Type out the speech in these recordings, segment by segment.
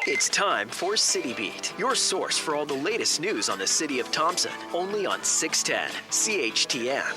It's time for City Beat, your source for all the latest news on the city of Thompson, only on 610 CHTM.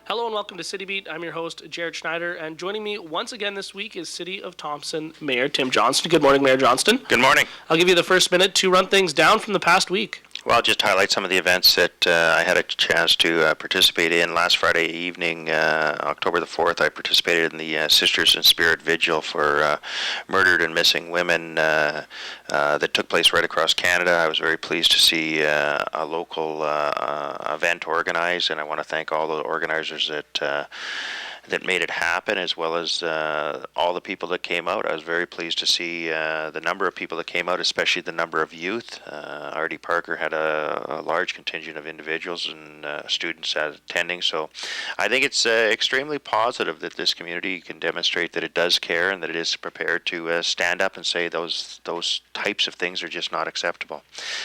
Hello and welcome to City Beat. I'm your host, Jared Schneider, and joining me once again this week is City of Thompson Mayor Tim Johnston. Good morning, Mayor Johnston. Good morning. I'll give you the first minute to run things down from the past week. Well, just highlight some of the events that I had a chance to participate in. Last Friday evening, October the 4th, I participated in the Sisters in Spirit Vigil for murdered and missing women that took place right across Canada. I was very pleased to see a local event organized, and I want to thank all the organizers that made it happen, as well as all the people that came out. I was very pleased to see the number of people that came out, especially the number of youth. R.D. Parker had a large contingent of individuals and students attending, so I think it's extremely positive that this community can demonstrate that it does care and that it is prepared to stand up and say those types of things are just not acceptable.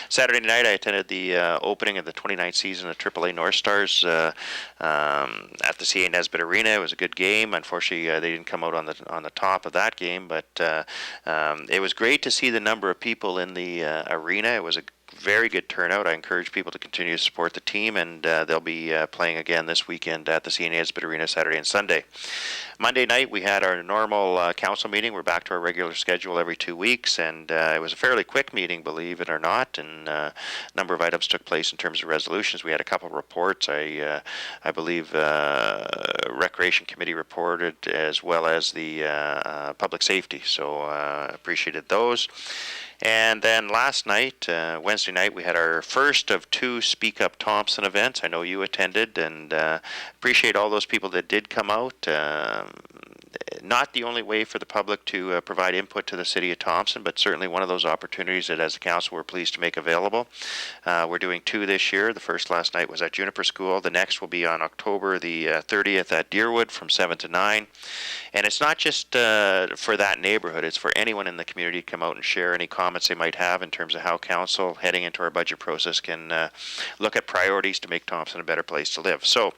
Saturday night, I attended the opening of the 29th season of AAA North Stars at the CA Nesbitt Arena. It was a good game. Unfortunately, they didn't come out on the top of that game, but it was great to see the number of people in the arena. It was a very good turnout. I encourage people to continue to support the team, and they'll be playing again this weekend at the CA Nesbitt Arena Saturday and Sunday. Monday night, we had our normal council meeting. We're back to our regular schedule every 2 weeks, and it was a fairly quick meeting, believe it or not, and a number of items took place in terms of resolutions. We had a couple of reports. I believe Recreation Committee reported, as well as the Public Safety, so appreciated those. And then last night, Wednesday night, we had our first of 2 Speak Up Thompson events. I know you attended, and appreciate all those people that did come out. Not the only way for the public to provide input to the City of Thompson, but certainly one of those opportunities that as a council we're pleased to make available. We're doing 2 this year. The first last night was at Juniper School. The next will be on October the 30th at Deerwood from 7 to 9. And it's not just for that neighborhood, it's for anyone in the community to come out and share any comments they might have in terms of how council, heading into our budget process, can look at priorities to make Thompson a better place to live. So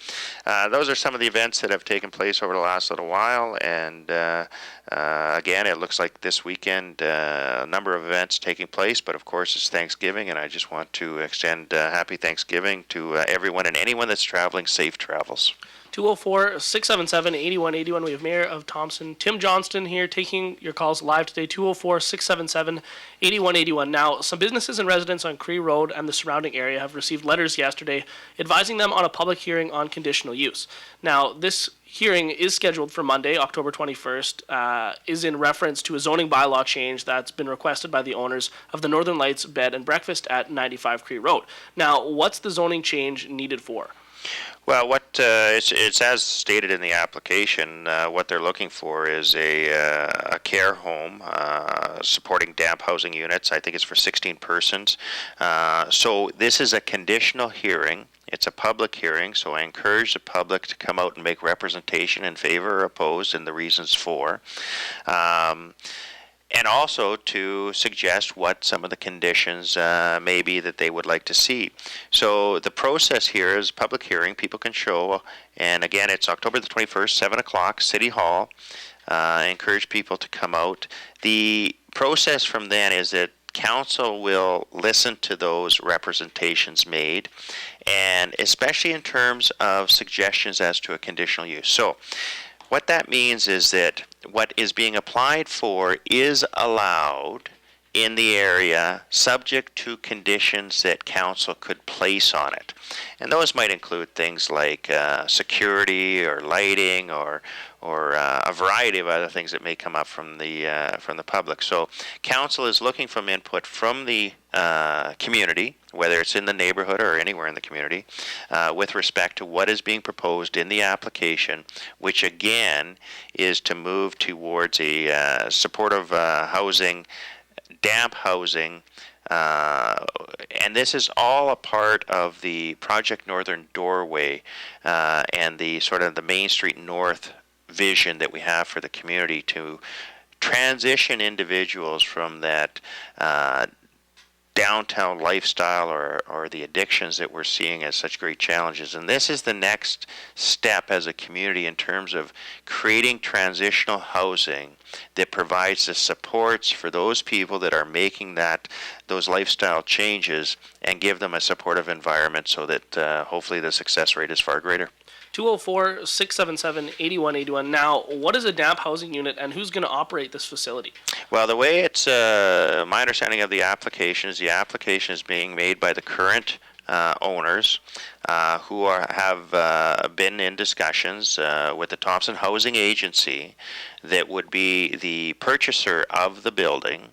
those are some of the events that have taken place over the last little while, and again, it looks like this weekend a number of events taking place, but of course it's Thanksgiving, and I just want to extend happy Thanksgiving to everyone and anyone that's traveling. Safe travels. 204-677-8181. We have Mayor of Thompson, Tim Johnston, here taking your calls live today, 204-677-8181. Now, some businesses and residents on Cree Road and the surrounding area have received letters yesterday advising them on a public hearing on conditional use. Now, this hearing is scheduled for Monday, October 21st, is in reference to a zoning bylaw change that's been requested by the owners of the Northern Lights Bed and Breakfast at 95 Cree Road. Now, what's the zoning change needed for? Well, it's as stated in the application. What they're looking for is a care home supporting damp housing units. I think it's for 16 persons. So this is a conditional hearing. It's a public hearing, so I encourage the public to come out and make representation in favor or opposed and the reasons for. And also to suggest what some of the conditions may be that they would like to see. So the process here is public hearing. People can show, and again, it's October the 21st, 7 o'clock, City Hall. I encourage people to come out. The process from then is that council will listen to those representations made, and especially in terms of suggestions as to a conditional use. So what that means is that what is being applied for is allowed in the area subject to conditions that council could place on it. And those might include things like security or lighting or a variety of other things that may come up from the public. So council is looking for input from the community, whether it's in the neighborhood or anywhere in the community, with respect to what is being proposed in the application, which again is to move towards a supportive housing, damp housing, and this is all a part of the Project Northern Doorway and the sort of the Main Street North vision that we have for the community to transition individuals from that downtown lifestyle or the addictions that we're seeing as such great challenges. And this is the next step as a community in terms of creating transitional housing that provides the supports for those people that are making those lifestyle changes and give them a supportive environment so that hopefully the success rate is far greater. 204-677-8181. Now, what is a damp housing unit and who's going to operate this facility? Well, the way it's, my understanding of the application is being made by the current owners who have been in discussions with the Thompson Housing Agency that would be the purchaser of the building,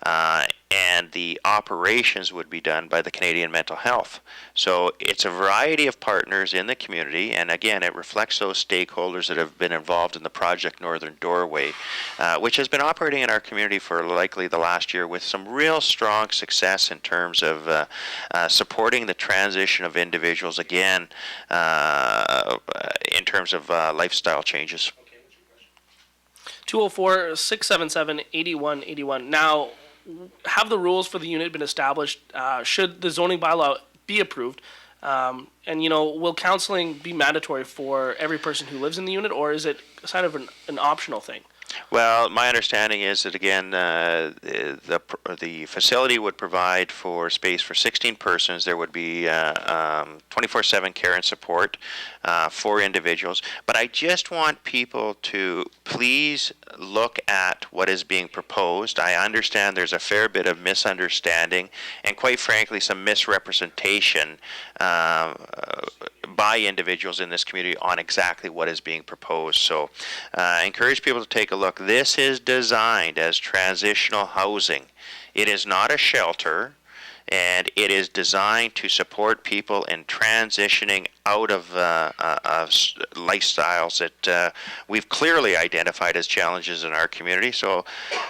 and the operations would be done by the Canadian Mental Health. So it's a variety of partners in the community, and again, it reflects those stakeholders that have been involved in the Project Northern Doorway, which has been operating in our community for likely the last year with some real strong success in terms of supporting the transition of individuals, again, in terms of lifestyle changes. 204-677-8181. Now, have the rules for the unit been established? Should the zoning bylaw be approved? And, will counseling be mandatory for every person who lives in the unit, or is it kind of an optional thing? Well, my understanding is that, again, the facility would provide for space for 16 persons. There would be 24/7 care and support for individuals. But I just want people to please look at what is being proposed. I understand there's a fair bit of misunderstanding and, quite frankly, some misrepresentation by individuals in this community on exactly what is being proposed. So I encourage people to take a look. This is designed as transitional housing. It is not a shelter, and it is designed to support people in transitioning out of lifestyles that we've clearly identified as challenges in our community. So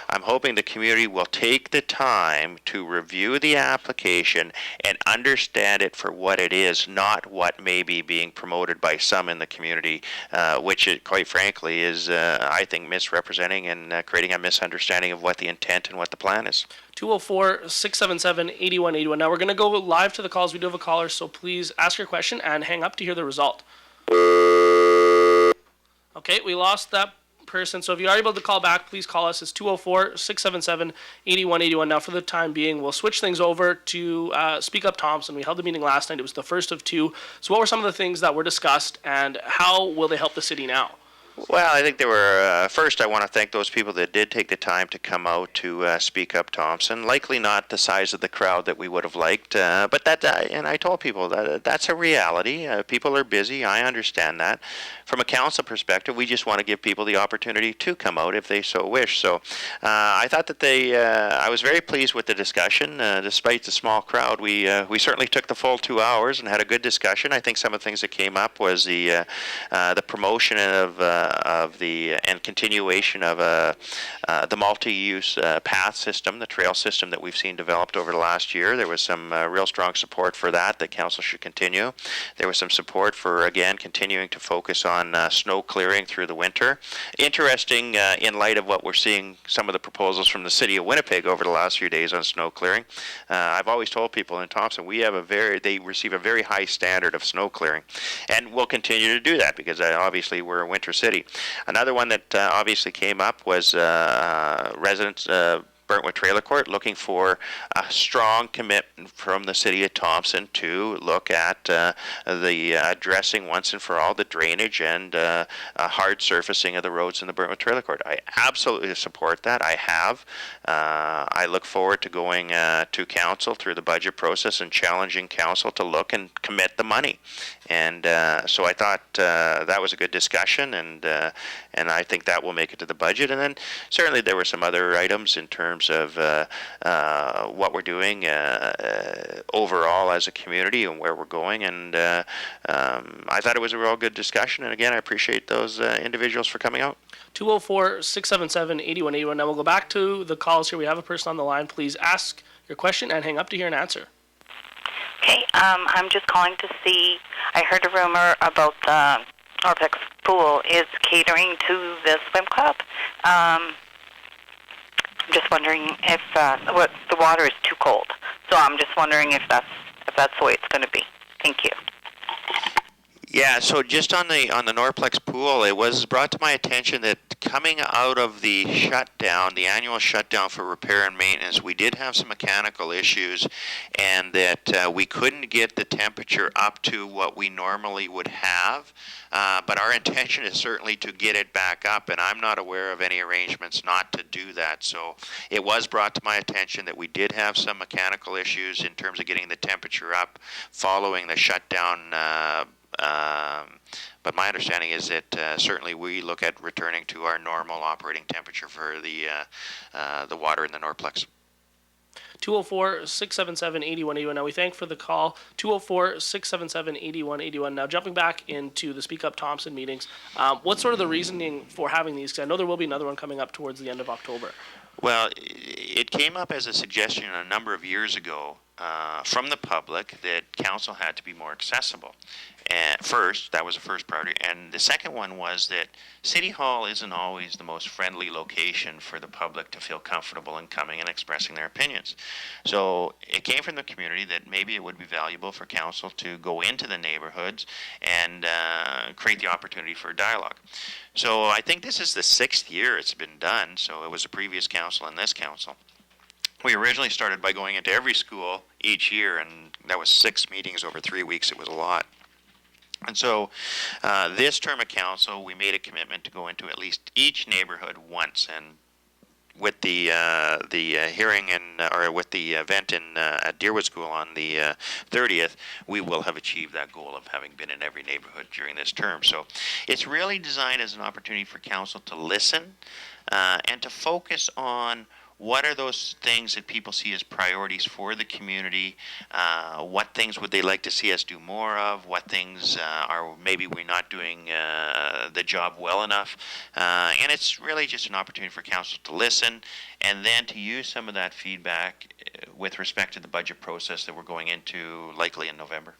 I'm hoping the community will take the time to review the application and understand it for what it is, not what may be being promoted by some in the community, which it, quite frankly is, I think, misrepresenting and creating a misunderstanding of what the intent and what the plan is. 204-677-8181. Now we're going to go live to the calls. We do have a caller, so please ask your question and hang up to hear the result. Okay, we lost that person, so if you are able to call back, please call us. It's 204-677-8181. Now for the time being, we'll switch things over to Speak Up Thompson. We held the meeting last night. It was the first of two. So what were some of the things that were discussed, and how will they help the city now? Well, I think there were, first I want to thank those people that did take the time to come out to Speak Up Thompson. Likely not the size of the crowd that we would have liked, but that, and I told people that's a reality. People are busy, I understand that. From a council perspective, we just want to give people the opportunity to come out if they so wish. So I thought that I was very pleased with the discussion. Despite the small crowd, we certainly took the full 2 hours and had a good discussion. I think some of the things that came up was the promotion of the and continuation of the multi-use path system, the trail system that we've seen developed over the last year. There was some real strong support for that council should continue. There was some support for, again, continuing to focus on snow clearing through the winter. Interesting in light of what we're seeing, some of the proposals from the city of Winnipeg over the last few days on snow clearing. I've always told people in Thompson they receive a very high standard of snow clearing, and we'll continue to do that because obviously we're a winter city. Another one that obviously came up was residents Burntwood Trailer Court looking for a strong commitment from the city of Thompson to look at the addressing once and for all the drainage and hard surfacing of the roads in the Burntwood Trailer Court. I absolutely support that. I have. I look forward to going to council through the budget process and challenging council to look and commit the money. And so I thought that was a good discussion, and I think that will make it to the budget. And then certainly there were some other items in terms of what we're doing overall as a community and where we're going. And I thought it was a real good discussion. And again, I appreciate those individuals for coming out. 204-677-8181. Now we'll go back to the calls here. We have a person on the line. Please ask your question and hang up to hear an answer. Okay, I'm just calling to see, I heard a rumor about the Orpex pool is catering to the swim club. I'm just wondering if the water is too cold So I'm just wondering if that's the way it's going to be. Thank you. Yeah, so just on the Norplex pool, it was brought to my attention that coming out of the shutdown, the annual shutdown for repair and maintenance, we did have some mechanical issues, and that we couldn't get the temperature up to what we normally would have. But our intention is certainly to get it back up, and I'm not aware of any arrangements not to do that. So it was brought to my attention that we did have some mechanical issues in terms of getting the temperature up following the shutdown. But my understanding is that certainly we look at returning to our normal operating temperature for the water in the Norplex. 204-677-8181. Now, we thank for the call. 204-677-8181. Now, jumping back into the Speak Up Thompson meetings, what's sort of the reasoning for having these? Because I know there will be another one coming up towards the end of October. Well, it came up as a suggestion a number of years ago from the public that council had to be more accessible. And first, that was the first priority. And the second one was that City Hall isn't always the most friendly location for the public to feel comfortable in coming and expressing their opinions. So it came from the community that maybe it would be valuable for council to go into the neighborhoods and create the opportunity for dialogue. So I think this is the 6th year it's been done. So it was the previous council and this council. We originally started by going into every school each year, and that was 6 meetings over 3 weeks. It was a lot. And so this term of council, we made a commitment to go into at least each neighborhood once. And with the hearing or with the event at Deerwood School on the 30th, we will have achieved that goal of having been in every neighborhood during this term. So it's really designed as an opportunity for council to listen and to focus on what are those things that people see as priorities for the community? What things would they like to see us do more of? What things are maybe we're not doing the job well enough? And it's really just an opportunity for council to listen and then to use some of that feedback with respect to the budget process that we're going into likely in November.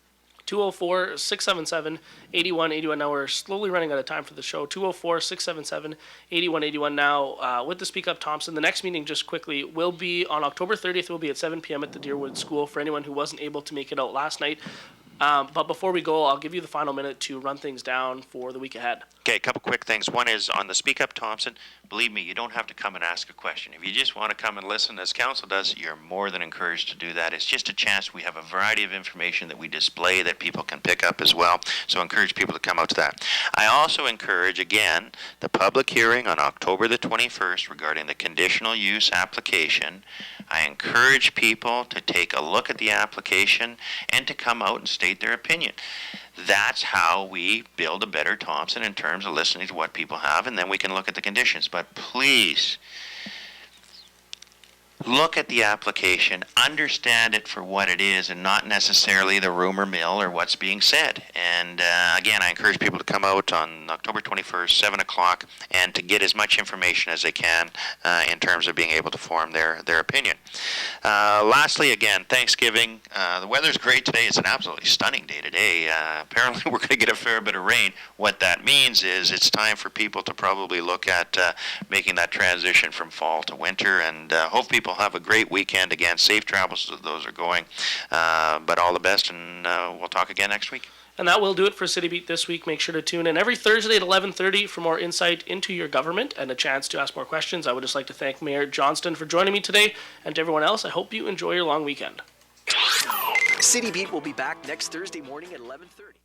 204-677-8181. Now, we're slowly running out of time for the show. 204-677-8181. Now, with the Speak Up Thompson, the next meeting, just quickly, will be on October 30th. Will be at 7 p.m. at the Deerwood School for anyone who wasn't able to make it out last night. But before we go, I'll give you the final minute to run things down for the week ahead. Okay, a couple quick things. One is on the Speak Up Thompson. Believe me, you don't have to come and ask a question. If you just want to come and listen, as council does, you're more than encouraged to do that. It's just a chance. We have a variety of information that we display that people can pick up as well. So I encourage people to come out to that. I also encourage, again, the public hearing on October the 21st regarding the conditional use application. I encourage people to take a look at the application and to come out and state their opinion. That's how we build a better Thompson in terms of listening to what people have, and then we can look at the conditions. But please, look at the application, understand it for what it is and not necessarily the rumor mill or what's being said. And again, I encourage people to come out on October 21st, 7 o'clock, and to get as much information as they can in terms of being able to form their opinion. Lastly, again, Thanksgiving. The weather's great today. It's an absolutely stunning day today. Apparently, we're going to get a fair bit of rain. What that means is it's time for people to probably look at making that transition from fall to winter, and hope people have a great weekend. Again, safe travels to those are going. But all the best, and we'll talk again next week. And that will do it for City Beat this week. Make sure to tune in every Thursday at 11:30 for more insight into your government and a chance to ask more questions. I would just like to thank Mayor Johnston for joining me today, and to everyone else, I hope you enjoy your long weekend. City Beat will be back next Thursday morning at 11:30.